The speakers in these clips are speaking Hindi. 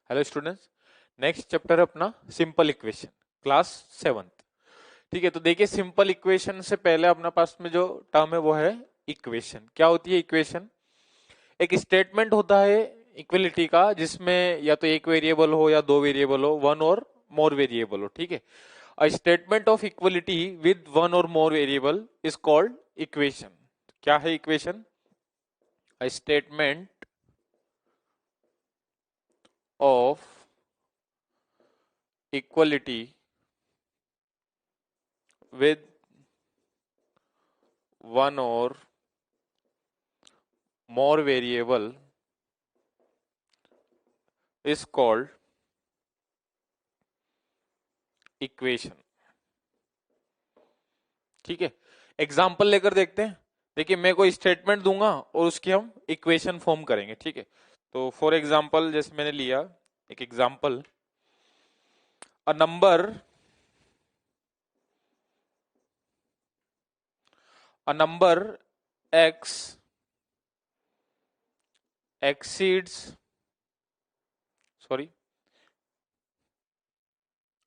हेलो स्टूडेंट्स, नेक्स्ट चैप्टर है अपना सिंपल इक्वेशन, क्लास 7th। ठीक है, तो देखिए सिंपल इक्वेशन से पहले अपना पास में जो टर्म है वो है इक्वेशन। क्या होती है इक्वेशन? एक स्टेटमेंट होता है इक्वलिटी का जिसमें या तो एक वेरिएबल हो या दो वेरिएबल हो, वन और मोर वेरिएबल हो। ठीक है, a statement of equality with one और मोर वेरिएबल इज कॉल्ड इक्वेशन। क्या है equation? A statement of equality with one or more variable is called equation. ठीक है, एग्जाम्पल लेकर देखते हैं। देखिए मैं कोई स्टेटमेंट दूंगा और उसकी हम इक्वेशन फॉर्म करेंगे। ठीक है, तो फॉर एग्जाम्पल जैसे मैंने लिया एक example, a number x exceeds sorry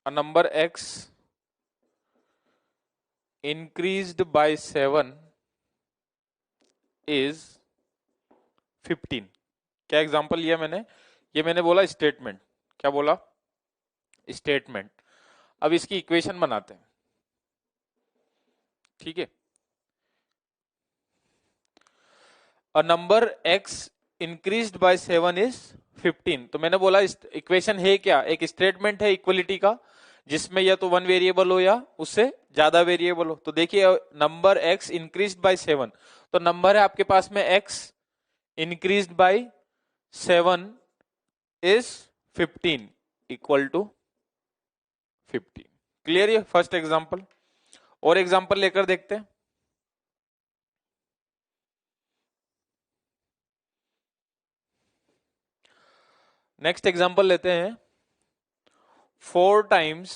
a number x increased by 7 is 15। क्या एग्जांपल लिया मैंने? ये मैंने बोला स्टेटमेंट। क्या बोला? स्टेटमेंट। अब इसकी इक्वेशन बनाते हैं। ठीक है, a number x increased by 7 is 15। तो मैंने बोला इक्वेशन है क्या? एक स्टेटमेंट है इक्वलिटी का जिसमें या तो वन वेरिएबल हो या उससे ज्यादा वेरिएबल हो। तो देखिए नंबर x इंक्रीज्ड बाय 7, तो नंबर है आपके पास में x increased by 7 is 15 equal to 50। Clear? ये फर्स्ट एग्जांपल। और एग्जांपल लेकर देखते हैं। नेक्स्ट एग्जांपल लेते हैं। 4 टाइम्स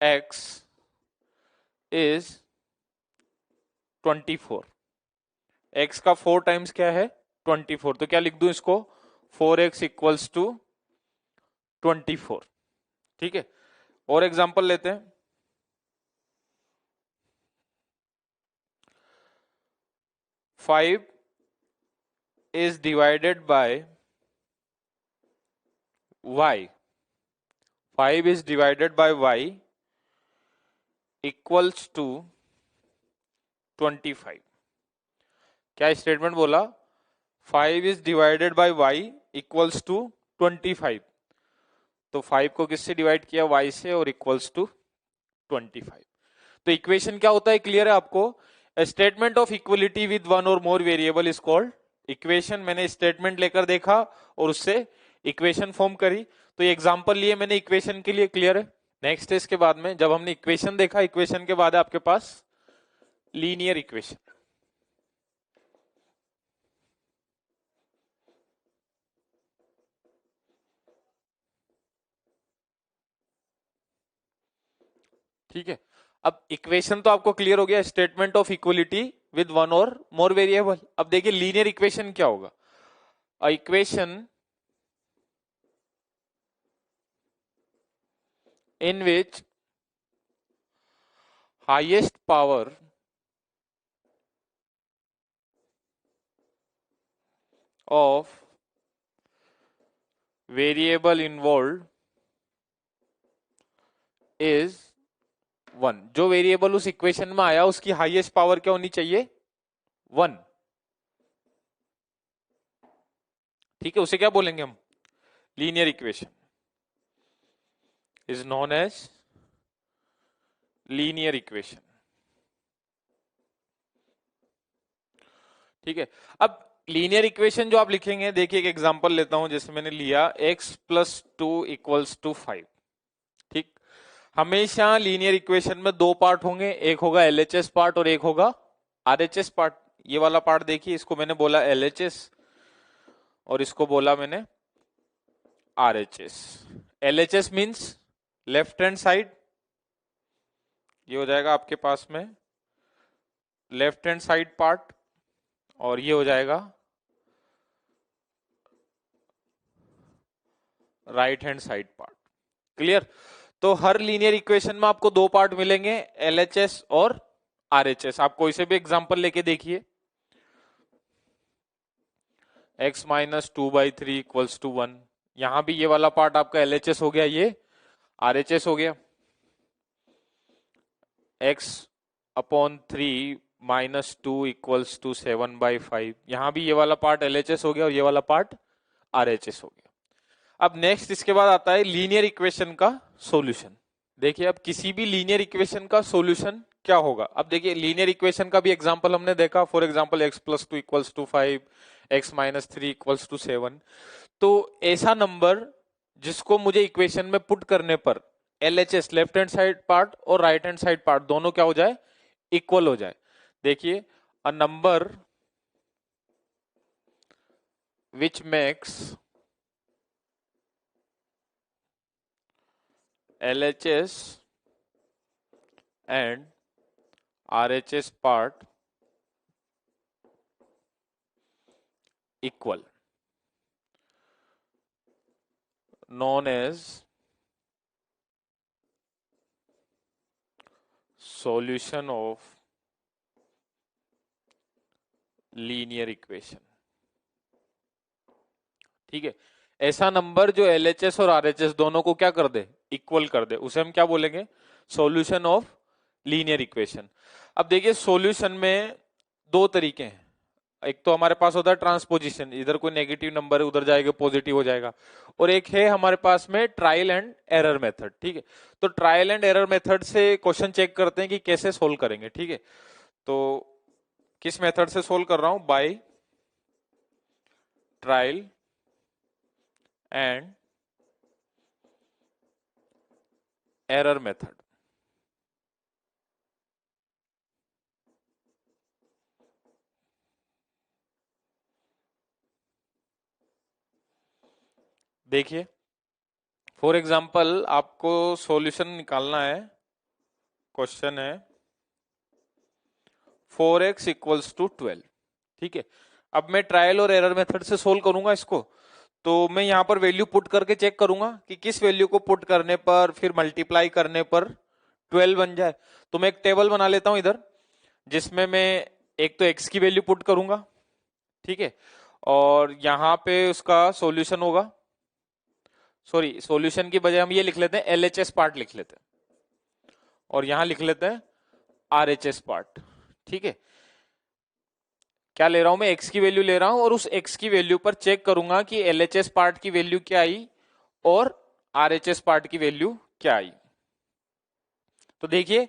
x इज 24। x का 4 टाइम्स क्या है? 24। तो क्या लिख दूं इसको? 4x equals to 24। ठीक है, और एग्जांपल लेते हैं। 5 is divided by y। 5 is divided by y equals to 25। क्या स्टेटमेंट बोला? 5 is divided by y equals to 25। तो 5 को किससे डिवाइड किया? y से, और इक्वल्स टू 25। तो इक्वेशन क्या होता है? क्लियर है आपको? Statement of equality with one और मोर वेरिएबल इज कॉल्ड इक्वेशन। मैंने स्टेटमेंट लेकर देखा और उससे इक्वेशन फॉर्म करी। तो ये एग्जांपल लिए मैंने इक्वेशन के लिए। क्लियर है? नेक्स्ट है इसके बाद में, जब हमने इक्वेशन देखा, इक्वेशन के बाद है आपके पास लीनियर इक्वेशन। ठीक है, अब इक्वेशन तो आपको क्लियर हो गया, statement of equality with one और मोर वेरिएबल। अब देखिए लीनियर इक्वेशन क्या होगा? अ equation in which highest power of variable involved is 1। जो वेरिएबल उस इक्वेशन में आया उसकी हाईएस्ट पावर क्या होनी चाहिए? 1। ठीक है, उसे क्या बोलेंगे हम? Linear equation is known as linear equation. ठीक है, अब लीनियर इक्वेशन जो आप लिखेंगे, देखिए एक एग्जांपल लेता हूं। जैसे मैंने लिया x प्लस 2 इक्वल्स टू 5। ठीक, हमेशा लीनियर इक्वेशन में दो पार्ट होंगे, एक होगा एलएचएस पार्ट और एक होगा आरएचएस पार्ट। ये वाला पार्ट देखिए, इसको मैंने बोला एलएचएस और इसको बोला मैंने RHS. LHS means left hand side, ये हो जाएगा आपके पास में लेफ्ट हैंड साइड पार्ट, और ये हो जाएगा right hand side part. Clear? तो हर लीनियर इक्वेशन में आपको दो पार्ट मिलेंगे, एलएचएस और आरएचएस। आप कोई से भी एग्जांपल लेके देखिए, x माइनस 2/3 इक्वल्स टू 1, यहां भी ये वाला पार्ट आपका एलएचएस हो गया, ये आरएचएस हो गया। x upon 3 minus 2 equals to 7/5, यहां भी ये वाला पार्ट एलएचएस हो गया और ये वाला पार्ट आरएचएस हो गया। अब नेक्स्ट इसके बाद आता है लीनियर इक्वेशन का सॉल्यूशन। देखिए अब किसी भी लीनियर इक्वेशन का सॉल्यूशन क्या होगा। अब देखिए लीनियर इक्वेशन का भी एग्जांपल हमने देखा, for example x plus 2 equals to 5, x minus 3 equals to 7। तो ऐसा नंबर जिसको मुझे इक्वेशन में पुट करने पर LHS left hand side part और राइट हैंड साइड पार्ट दोनों क्या हो जाए, इक्वल हो जाए। देखिए a number which makes LHS and RHS part equal, known as solution of linear equation। ठीक है, ऐसा नंबर जो LHS और RHS दोनों को क्या कर दे, इक्वल कर दे, उसे हम क्या बोलेंगे, सॉल्यूशन ऑफ लीनियर इक्वेशन। अब देखिए सॉल्यूशन में दो तरीके हैं, एक तो हमारे पास होता है ट्रांसपोजिशन, इधर कोई नेगेटिव नंबर है उधर जाएगा पॉजिटिव हो जाएगा, और एक है हमारे पास में ट्रायल एंड एरर मेथड। ठीक है, तो ट्रायल एंड एरर मेथड से क्वेश्चन चेक करते हैं कि कैसे सोल्व करेंगे। ठीक है, तो किस मेथड से सोल्व कर रहा हूं, by trial and error method. देखिए फॉर एग्जांपल आपको सॉल्यूशन निकालना है, क्वेश्चन है 4x इक्वल्स टू 12। ठीक है, अब मैं ट्रायल और एरर मेथड से सोल्व करूंगा इसको, तो मैं यहां पर वैल्यू पुट करके चेक करूंगा कि किस वैल्यू को पुट करने पर फिर मल्टीप्लाई करने पर 12 बन जाए। तो मैं एक टेबल बना लेता हूं इधर, जिसमें मैं एक तो x की वैल्यू पुट करूंगा, ठीक है, और यहां पे उसका सॉल्यूशन होगा, सॉरी सॉल्यूशन की बजाय हम ये लिख लेते हैं LHS पार्ट लिख लेते हैं, और यहां लिख लेते हैं RHS पार्ट। ठीक है, क्या ले रहा हूं मैं, x की वैल्यू ले रहा हूं और उस x की वैल्यू पर चेक करूंगा कि LHS पार्ट की वैल्यू क्या आई और RHS पार्ट की वैल्यू क्या आई। तो देखिए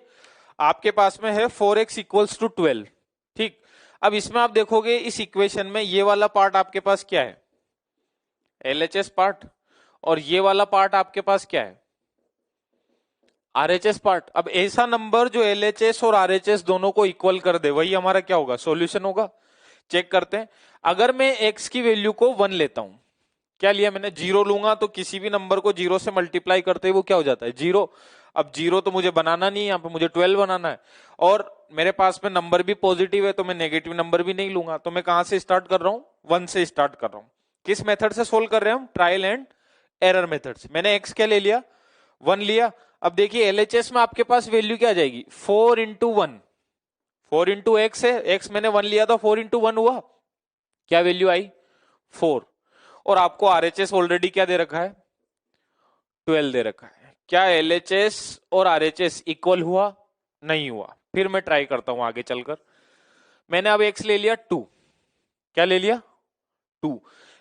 आपके पास में है 4x इक्वल्स टू 12। ठीक, अब इसमें आप देखोगे इस इक्वेशन में ये वाला पार्ट आपके पास क्या है, LHS पार्ट, और ये वाला पार्ट आपके पास क्या है, RHS पार्ट। अब ऐसा नंबर जो LHS और RHS दोनों को इक्वल कर दे वही हमारा क्या होगा, सॉल्यूशन होगा। चेक करते हैं, अगर मैं x की वैल्यू को 1 लेता हूं, क्या लिया मैंने, 0 लूंगा, तो किसी भी नंबर को 0 से मल्टीप्लाई करते ही वो क्या हो जाता है, 0। अब 0 तो मुझे बनाना नहीं है, यहाँ पे मुझे 12 बनाना है, और मेरे पास में नंबर भी पॉजिटिव है तो मैं नेगेटिव नंबर भी नहीं लूंगा। तो मैं कहां से स्टार्ट कर रहा हूं, 1 से स्टार्ट कर रहा हूं। किस मेथड से सोल्व कर रहे हैं हम, ट्रायल एंड एरर मेथड से। मैंने x क्या ले लिया, 1 लिया। अब देखिए LHS में आपके पास वैल्यू क्या आ जाएगी, 4 इंटू 1, 4 इंटू एक्स है, x मैंने 1 लिया था, 4 इंटू 1 हुआ, क्या वैल्यू आई, 4। और आपको RHS ऑलरेडी क्या दे रखा है, 12 दे रखा है। क्या LHS और RHS इक्वल हुआ, नहीं हुआ। फिर मैं ट्राई करता हूं आगे चलकर, मैंने अब x ले लिया 2, क्या ले लिया 2।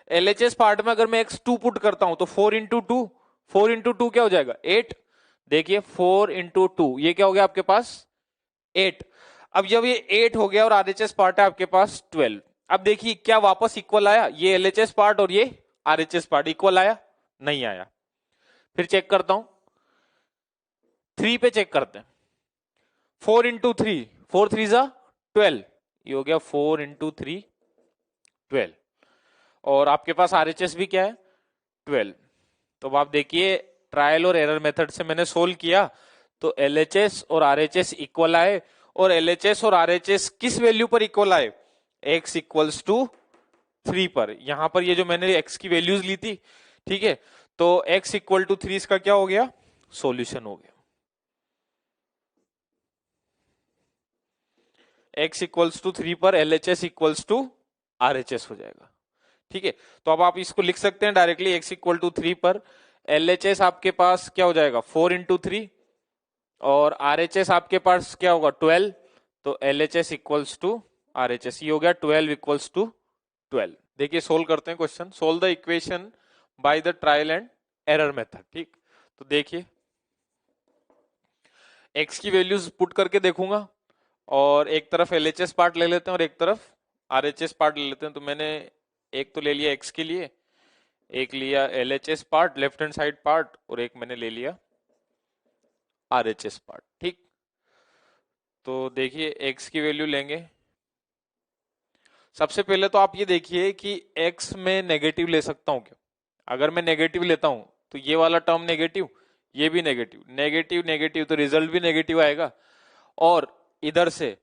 LHS पार्ट में अगर मैं x 2 पुट करता हूं तो 4 इंटू 2, 4 इंटू 2 क्या हो जाएगा, 8। देखिए 4 इंटू 2 ये क्या हो गया आपके पास, 8। अब जब ये 8 हो गया और RHS पार्ट है आपके पास 12, अब देखिए क्या वापस इक्वल आया, ये LHS पार्ट और ये RHS पार्ट इक्वल आया, नहीं आया। फिर चेक करता हूं, 3 पे चेक करते हैं, 4 इंटू 3, 4 3 जा 12, ये हो गया 4 इंटू 3 12, और आपके पास RHS भी क्या है 12। तो अब आप देखिए ट्रायल और एरर मेथड से मैंने सोल्व किया तो LHS और RHS इक्वल आए, और LHS और RHS किस वैल्यू पर इक्वल आए, x इक्वल्स टू 3 पर। यहां पर ये जो मैंने x की वैल्यूज ली थी, ठीक है, तो x इक्वल टू 3 इसका क्या हो गया, सॉल्यूशन हो गया। x इक्वल्स टू 3 पर LHS इक्वल्स टू RHS हो जाएगा। ठीक है, तो अब आप इसको लिख सकते हैं डायरेक्टली, x इक्वल टू 3 पर LHS आपके पास क्या हो जाएगा 4 इंटू 3 और RHS आपके पास क्या होगा 12, तो LHS इक्वल्स टू RHS, ये हो गया 12 इक्वल्स टू 12। देखिए सोल्व करते हैं question, solve the equation by the trial and error method. ठीक, तो देखिए x की वैल्यूज पुट करके देखूंगा और एक तरफ LHS पार्ट ले लेते हैं और एक तरफ RHS पार्ट ले लेते हैं। तो मैंने एक तो ले लिया x के लिए, एक लिया LHS part left hand side part और एक मैंने ले लिया RHS पार्ट। ठीक, तो देखिए x की वैल्यू लेंगे। सबसे पहले तो आप ये देखिए कि x में नेगेटिव ले सकता हूं क्या, अगर मैं नेगेटिव लेता हूं तो ये वाला टर्म नेगेटिव, ये भी नेगेटिव, नेगेटिव नेगेटिव, तो रिजल्ट भी नेगेटिव आएगा। और इधर से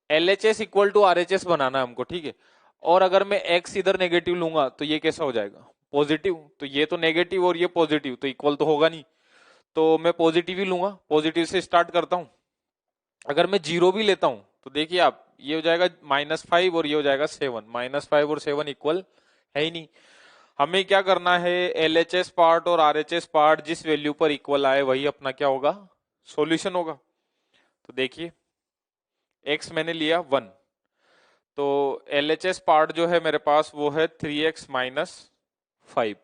LHS इक्वल टू RHS बनाना है हमको, ठीक है। और अगर मैं x इधर नेगेटिव लूंगा तो ये कैसा हो जाएगा पॉजिटिव, तो ये तो नेगेटिव और ये पॉजिटिव, तो इक्वल तो होगा नहीं, तो मैं पॉजिटिव ही लूंगा, पॉजिटिव से स्टार्ट करता हूं। अगर मैं जीरो भी लेता हूं तो देखिए आप, ये हो जाएगा -5 और ये हो जाएगा 7, -5 और 7 इक्वल है ही नहीं। हमें क्या करना है, LHS पार्ट और RHS पार्ट जिस वैल्यू पर इक्वल आए वही अपना क्या होगा, सॉल्यूशन होगा। तो देखिए x मैंने लिया 1, तो LHS पार्ट जो है मेरे पास वो है 3x - 5।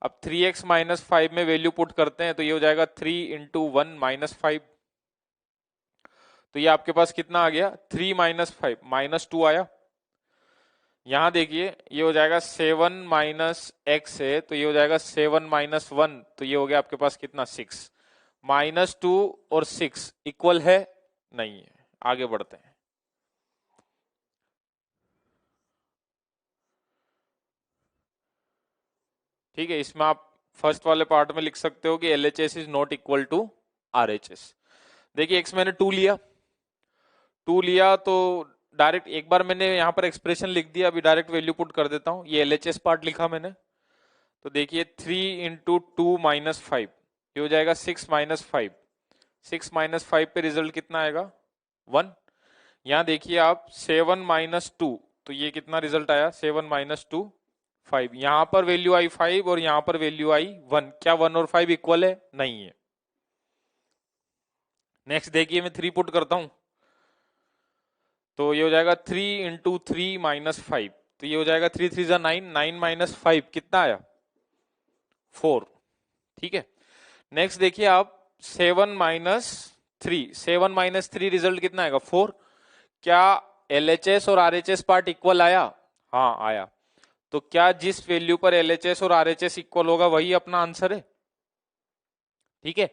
अब 3x - 5 में वैल्यू पुट करते हैं तो ये हो जाएगा 3 इंटू 1 -5, तो ये आपके पास कितना आ गया 3 - 5 -2 आया। यहां देखिए ये हो जाएगा 7 - x है, तो ये हो जाएगा 7 - 1, तो ये हो गया आपके पास कितना 6, -2 और 6 इक्वल है नहीं है। आगे बढ़ते हैं, ठीक है। इसमें आप फर्स्ट वाले पार्ट में लिख सकते हो कि LHS is not equal to RHS। देखिए x मैंने 2 लिया, 2 लिया तो डायरेक्ट एक बार मैंने यहाँ पर एक्सप्रेशन लिख दिया, अभी डायरेक्ट वैल्यू पुट कर देता हूँ। ये LHS पार्ट लिखा मैंने, तो देखिए 3 इंटू 2 -5, ये हो जाएगा 6 - 5, 6 - 5 पे रिजल्ट कितना आएगा 1। यहाँ देखिए आप 7 - 2, तो ये कितना रिजल्ट आया 7 - 2 5, यहां पर वैल्यू आई 5 और यहां पर वैल्यू आई 1, क्या 1 और 5 इक्वल है, नहीं है। नेक्स्ट देखिए मैं 3 पुट करता हूं, तो ये हो जाएगा 3 इंटू 3 -5, तो ये हो जाएगा 3 3 जा 9, 9 - 5 कितना आया 4, ठीक है। नेक्स्ट देखिए आप 7 - 3, 7 - 3 रिजल्ट कितना आएगा 4, क्या LHS और RHS पार्ट इक्वल आया, हाँ आया। तो क्या जिस वैल्यू पर LHS और RHS इक्वल होगा वही अपना आंसर है, ठीक है।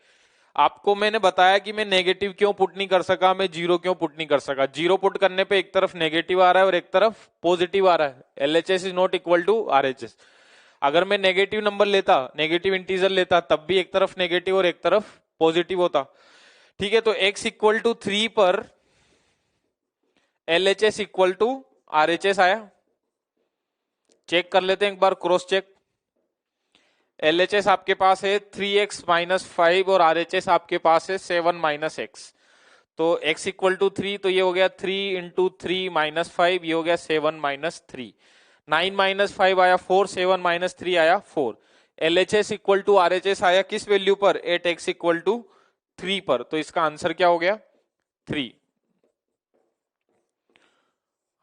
आपको मैंने बताया कि मैं नेगेटिव क्यों पुट नहीं कर सका, मैं जीरो क्यों पुट नहीं कर सका। जीरो पुट करने पे एक तरफ नेगेटिव आ रहा है और एक तरफ पॉजिटिव आ रहा है, LHS is not equal to RHS। अगर मैं नेगेटिव नंबर लेता, नेगेटिव इंटीजर लेता, तब भी एक तरफ नेगेटिव और एक तरफ पॉजिटिव होता, ठीक है। तो x इक्वल टू 3 पर LHS इक्वल टू RHS आया, चेक कर लेते हैं एक बार, क्रॉस चेक। LHS आपके पास है 3x - 5 और RHS आपके पास है 7 - x, तो x इक्वल टू 3, तो ये हो गया 3 इंटू 3 -5, ये हो गया 7 - 3, 9 - 5 आया 4, 7 - 3 आया 4। LHS इक्वल टू RHS आया किस वैल्यू पर, 8x इक्वल टू 3 पर, तो इसका आंसर क्या हो गया 3।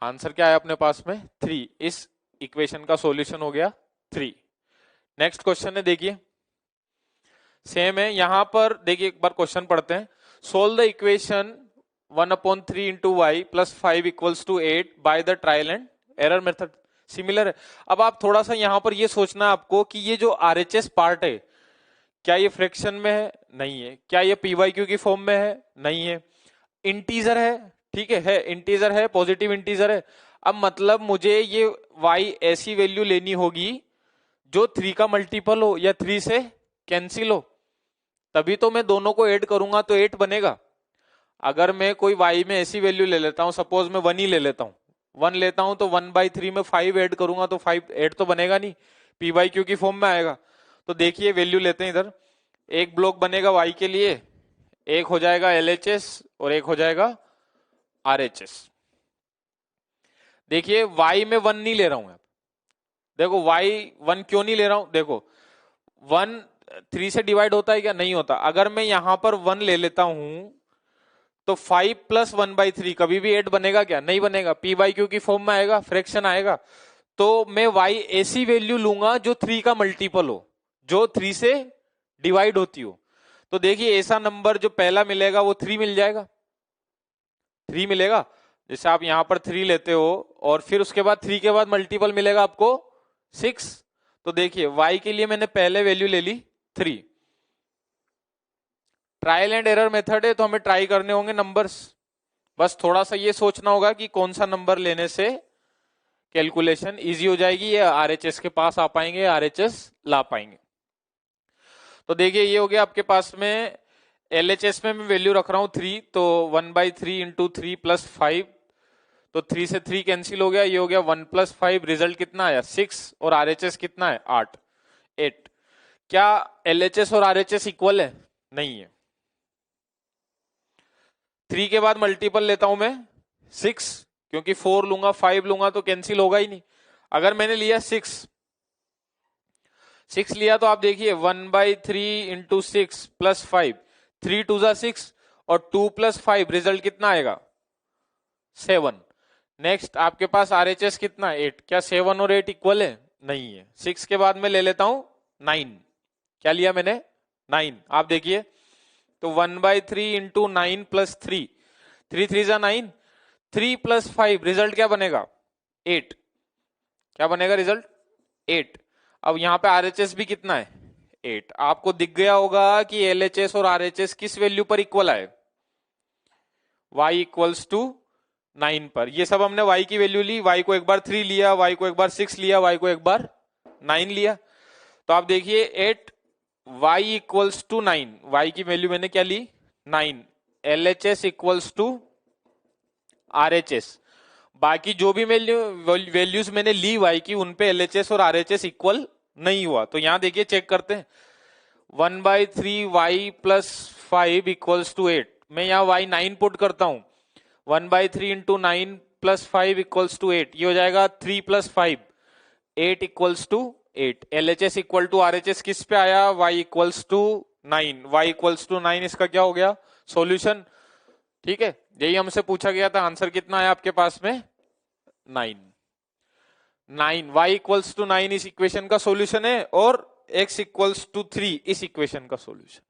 आंसर क्या है अपने पास में 3, इस इक्वेशन का सॉल्यूशन हो गया 3। नेक्स्ट क्वेश्चन है, देखिए सेम है। यहां पर देखिए एक बार क्वेश्चन पढ़ते हैं। Solve the equation 1/3 into y plus 5 equals to 8 by the trial and error method, similar है। अब आप थोड़ा सा यहां पर ये सोचना है आपको कि ये जो RHS पार्ट है क्या ये फ्रैक्शन में है, नहीं है। क्या ये PYQ की फॉर्म में है, नहीं है। इंटीजर है, ठीक है इंटीजर है, पॉजिटिव इंटीजर है। अब मतलब मुझे ये y ऐसी वैल्यू लेनी होगी जो 3 का मल्टीपल हो या 3 से कैंसिल हो, तभी तो मैं दोनों को ऐड करूंगा तो 8 बनेगा। अगर मैं कोई y में ऐसी वैल्यू ले लेता हूं, सपोज मैं 1 ही ले लेता हूं, 1 लेता हूं तो 1/3 में 5 ऐड करूंगा तो 8 तो बनेगा नहीं, PYQ की फॉर्म में आएगा। तो देखिए वैल्यू लेते हैं इधर, एक ब्लॉक बनेगा y के लिए, एक हो जाएगा LHS और एक हो जाएगा RHS। देखिए y में 1 नहीं ले रहा हूं, देखो y 1 क्यों नहीं ले रहा हूं, देखो 1 3 से डिवाइड होता है क्या, नहीं होता। अगर मैं यहां पर 1 ले लेता हूं तो 5 प्लस 1/3 कभी भी 8 बनेगा क्या, नहीं बनेगा, पी बाई क्यू की फॉर्म में आएगा, फ्रैक्शन आएगा। तो मैं y ऐसी वैल्यू लूंगा जो 3 का मल्टीपल हो, जो 3 से डिवाइड होती हो। तो देखिए ऐसा नंबर जो पहला मिलेगा वो 3 मिल जाएगा, 3 मिलेगा। जैसे आप यहां पर 3 लेते हो और फिर उसके बाद 3 के बाद मल्टीपल मिलेगा आपको 6। तो देखिए y के लिए मैंने पहले वैल्यू ले ली 3। ट्रायल एंड एरर मेथड है तो हमें ट्राई करने होंगे नंबर्स, बस थोड़ा सा ये सोचना होगा कि कौन सा नंबर लेने से कैलकुलेशन इजी हो जाएगी, या आरएचएस के पास आ पाएंगे, आरएचएस ला पाएंगे। तो देखिए ये हो गया आपके पास में, एलएचएस में मैं वैल्यू रख रहा हूं 3, तो 1/3 इंटू 3 प्लस 5, तो 3 से 3 कैंसिल हो गया, ये हो गया 1 प्लस 5, रिजल्ट कितना आया 6, और आरएचएस कितना है 8। क्या एलएचएस और आरएचएस इक्वल है, नहीं है। 3 के बाद मल्टीपल लेता हूं मैं 6, क्योंकि 4 लूंगा 5 लूंगा तो कैंसिल होगा ही नहीं। अगर मैंने लिया 6 लिया तो आप देखिए 1/3 इंटू 6 प्लस 5, 3 2 जा 6 और 2 प्लस 5 रिजल्ट कितना आएगा 7। नेक्स्ट आपके पास आरएचएस कितना है 8, क्या 7 और 8 इक्वल है, नहीं है। 6 के बाद में ले लेता हूं 9, क्या लिया मैंने 9, आप देखिए तो 1/3 इंटू 9 प्लस 3, 3 3 जा 9, 3 प्लस 5 रिजल्ट क्या बनेगा 8, क्या बनेगा रिजल्ट 8। अब यहां पे आरएचएस भी कितना है 8। आपको दिख गया होगा कि एलएचएस और आरएचएस किस वैल्यू पर इक्वल आए, y इक्वल्स टू 9 पर। ये सब हमने y की वैल्यू ली, y को एक बार 3 लिया, y को एक बार 6 लिया, y को एक बार 9 लिया। तो आप देखिए 8 y इक्वल्स टू 9, y की वैल्यू मैंने क्या ली 9, LHS इक्वल्स टू RHS। बाकी जो भी वैल्यूज मैंने ली y की उन पे LHS और RHS इक्वल नहीं हुआ। तो यहां देखिए चेक करते हैं, 1/3 y प्लस 5 इक्वल्स टू 8, मैं यहां y 9 पुट करता हूं, 1/3 इंटू 9 प्लस 5 इक्वल्स टू 8, ये हो जाएगा 3 plus 5 8 equals to 8। LHS equal to RHS किस पे आया, y equals to 9, y equals to 9 इसका क्या हो गया सॉल्यूशन। ठीक है, यही हमसे पूछा गया था, आंसर कितना है आपके पास में 9। y इक्वल्स टू 9 इस इक्वेशन का सॉल्यूशन है और x इक्वल्स टू 3 इस इक्वेशन का सॉल्यूशन।